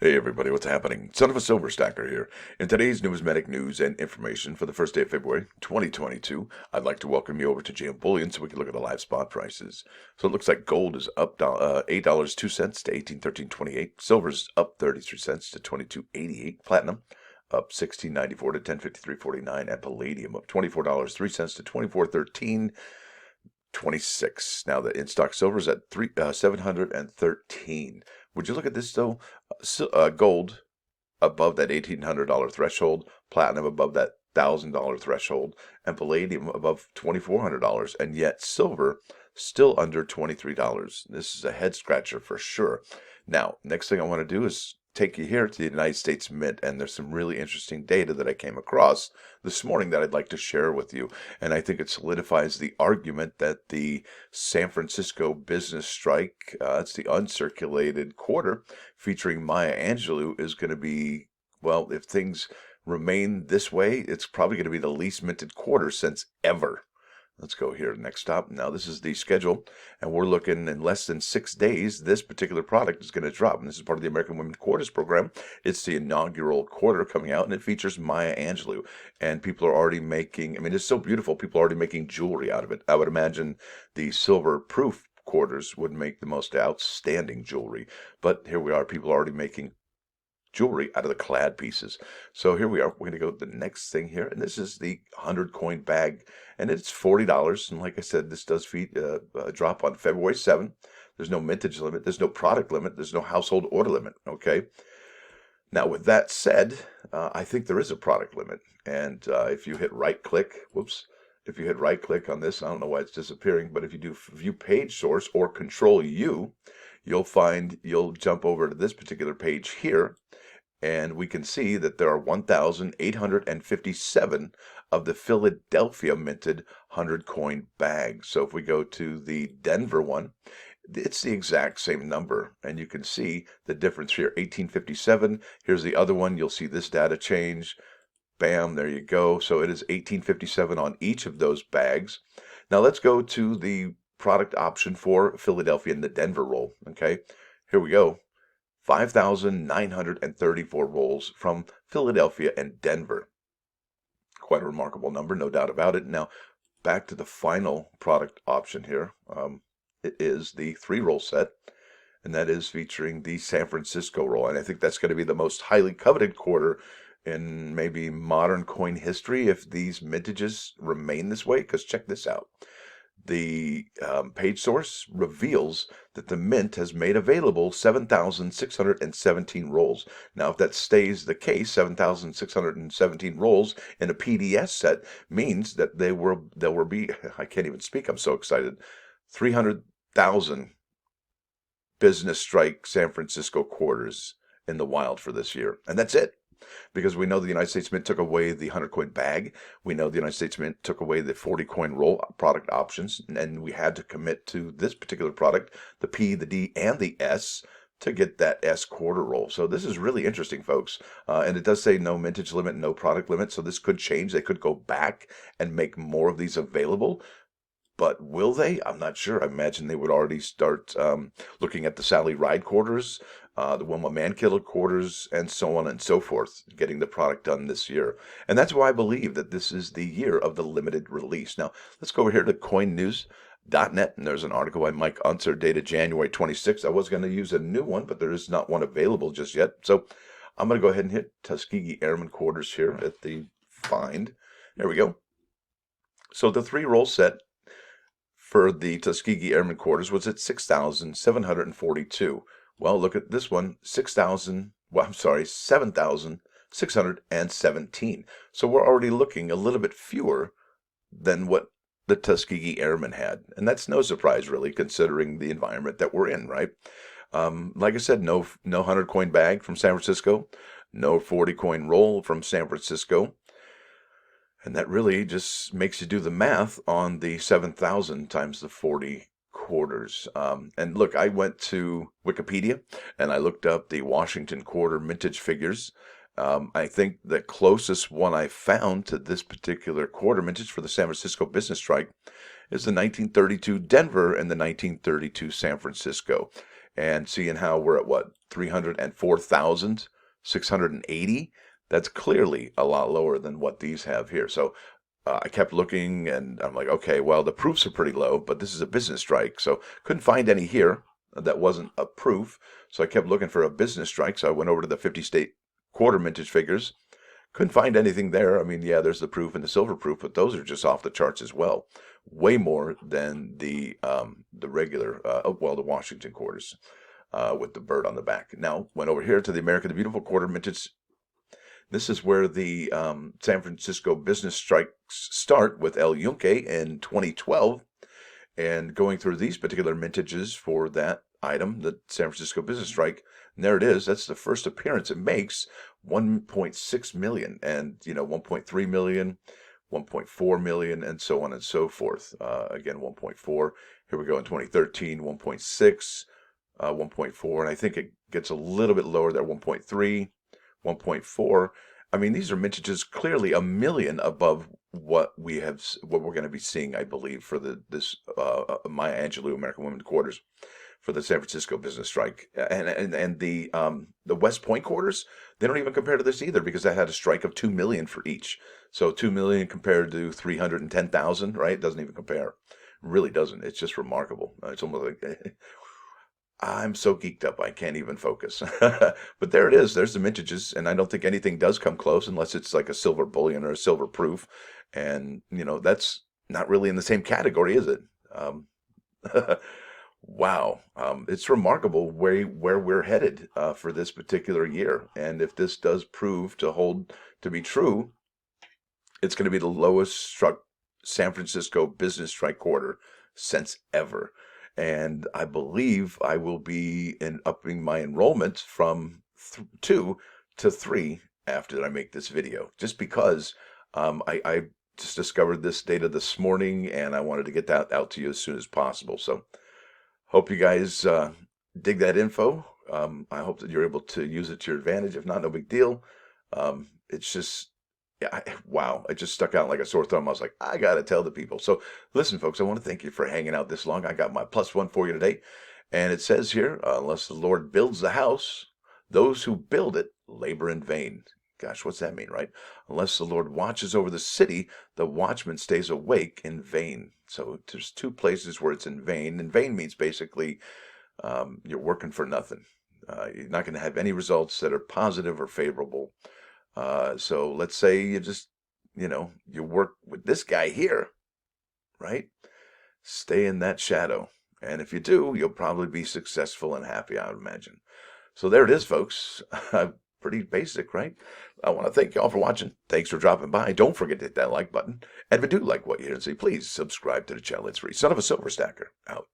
Hey everybody, what's happening? Son of a Silver Stacker here. In today's numismatic news and information for the first day of February 2022, I'd like to welcome you over to JM Bullion so we can look at the live spot prices. So it looks like gold is up $8.02 to 1813.28. Silver's up 33 cents to 22.88. Platinum up 16.94 to 1053.49, and palladium up $24.03 to 24.13.26. Now the in-stock silver is at 713. Would you look at this though? Gold above that $1,800 threshold, platinum above that $1,000 threshold, and palladium above $2,400, and yet silver still under $23. This is a head scratcher for sure. Now, next thing I want to do is take you here to the United States Mint, and there's some really interesting data that I came across this morning that I'd like to share with you, and I think it solidifies the argument that the San Francisco business strike, it's the uncirculated quarter featuring Maya Angelou, is going to be, well, if things remain this way, it's probably going to be the least minted quarter since ever. Let's go here to next stop. Now this is the schedule, and we're looking in less than 6 days, this particular product is going to drop. And this is part of the American Women Quarters program. It's the inaugural quarter coming out, and it features Maya Angelou. And people are already making, I mean, it's so beautiful, people are already making jewelry out of it. I would imagine the silver proof quarters would make the most outstanding jewelry. But here we are, people are already making jewelry out of the clad pieces. So here we are. We're going to go to the next thing here, and this is the 100 coin bag, and it's $40. And like I said, this does feed a drop on February 7th. There's no mintage limit. There's no product limit. There's no household order limit. Okay. Now, with that said, I think there is a product limit, and if you hit right click, if you hit right click on this, I don't know why it's disappearing, but if you do view page source or control U, you'll jump over to this particular page here, and we can see that there are 1,857 of the Philadelphia minted 100 coin bags. So if we go to the Denver one, it's the exact same number, and you can see the difference here, 1857. Here's the other one. You'll see this data change. Bam, there you go. So it is 1857 on each of those bags. Now let's go to the product option for Philadelphia and the Denver roll. Okay, here we go. 5,934 rolls from Philadelphia and Denver. Quite a remarkable number, no doubt about it. Now, back to the final product option here. It is the 3-roll set, and that is featuring the San Francisco roll. And I think that's going to be the most highly coveted quarter in maybe modern coin history if these mintages remain this way, because check this out. The page source reveals that the Mint has made available 7,617 rolls. Now, if that stays the case, 7,617 rolls in a PDS set means that there will be, I can't even speak, I'm so excited, 300,000 business strike San Francisco quarters in the wild for this year. And that's it. Because we know the United States Mint took away the 100 coin bag. We know the United States Mint took away the 40 coin roll product options. And we had to commit to this particular product, the P, the D, and the S, to get that S quarter roll. So this is really interesting, folks. And it does say no mintage limit, no product limit. So this could change. They could go back and make more of these available. But will they? I'm not sure. I imagine they would already start looking at the Sally Ride quarters, the Wilma Mankiller quarters, and so on and so forth, getting the product done this year. And that's why I believe that this is the year of the limited release. Now, let's go over here to coinnews.net, and there's an article by Mike Unser dated January 26th. I was going to use a new one, but there is not one available just yet. So I'm going to go ahead and hit Tuskegee Airmen quarters here at the find. There we go. So the 3-roll set for the Tuskegee Airmen quarters was at 6,742. Well, look at this one, 7,617. So we're already looking a little bit fewer than what the Tuskegee Airmen had. And that's no surprise, really, considering the environment that we're in, right? Like I said, no 100 coin bag from San Francisco, no 40 coin roll from San Francisco. And that really just makes you do the math on the 7,000 times the 40 quarters. And look, I went to Wikipedia and I looked up the Washington quarter mintage figures. I think the closest one I found to this particular quarter mintage for the San Francisco business strike is the 1932 Denver and the 1932 San Francisco. and seeing how we're at what, 304,680. That's clearly a lot lower than what these have here. So I kept looking, and I'm like, okay, well, the proofs are pretty low, but this is a business strike, so couldn't find any here that wasn't a proof. So I kept looking for a business strike. So I went over to the 50-state quarter mintage figures. Couldn't find anything there. I mean, yeah, there's the proof and the silver proof, but those are just off the charts as well. Way more than the regular, well, the Washington quarters with the bird on the back. Now, went over here to the America the Beautiful quarter mintage. This is where the San Francisco business strikes start with El Yunque in 2012. And going through these particular mintages for that item, the San Francisco business strike, and there it is. That's the first appearance it makes, 1.6 million, and 1.3 million, 1.4 million, and so on and so forth. Again, 1.4. Here we go in 2013, 1.6, 1.4, and I think it gets a little bit lower there, 1.3, 1.4. I mean, these are mintages clearly a million above what we're going to be seeing, I believe, for this Maya Angelou American Women quarters for the San Francisco business strike, and the West Point quarters, they don't even compare to this either, because that had a strike of 2 million for each. So 2 million compared to 310,000, right? Doesn't even compare. Really doesn't. It's just remarkable. It's almost like I'm so geeked up I can't even focus. But there it is. There's the mintages, and I don't think anything does come close unless it's like a silver bullion or a silver proof, and that's not really in the same category, is it? Wow, it's remarkable where we're headed for this particular year, and if this does prove to hold to be true, it's going to be the lowest struck San Francisco business strike quarter since ever. And I believe I will be upping my enrollment from 2 to 3 after I make this video, just because I just discovered this data this morning, and I wanted to get that out to you as soon as possible. So hope you guys dig that info. I hope that you're able to use it to your advantage. If not, no big deal. It's just, yeah, wow, it just stuck out like a sore thumb. I was like, I got to tell the people. So listen, folks, I want to thank you for hanging out this long. I got my +1 for you today. And it says here, unless the Lord builds the house, those who build it labor in vain. Gosh, what's that mean, right? Unless the Lord watches over the city, the watchman stays awake in vain. So there's two places where it's in vain. In vain means basically you're working for nothing. You're not going to have any results that are positive or favorable. So let's say you just, you work with this guy here, right? Stay in that shadow. And if you do, you'll probably be successful and happy, I would imagine. So there it is, folks. Pretty basic, right? I want to thank you all for watching. Thanks for dropping by. Don't forget to hit that like button. And if you do like what you hear and see, please subscribe to the channel. It's free. Son of a Silver Stacker, out.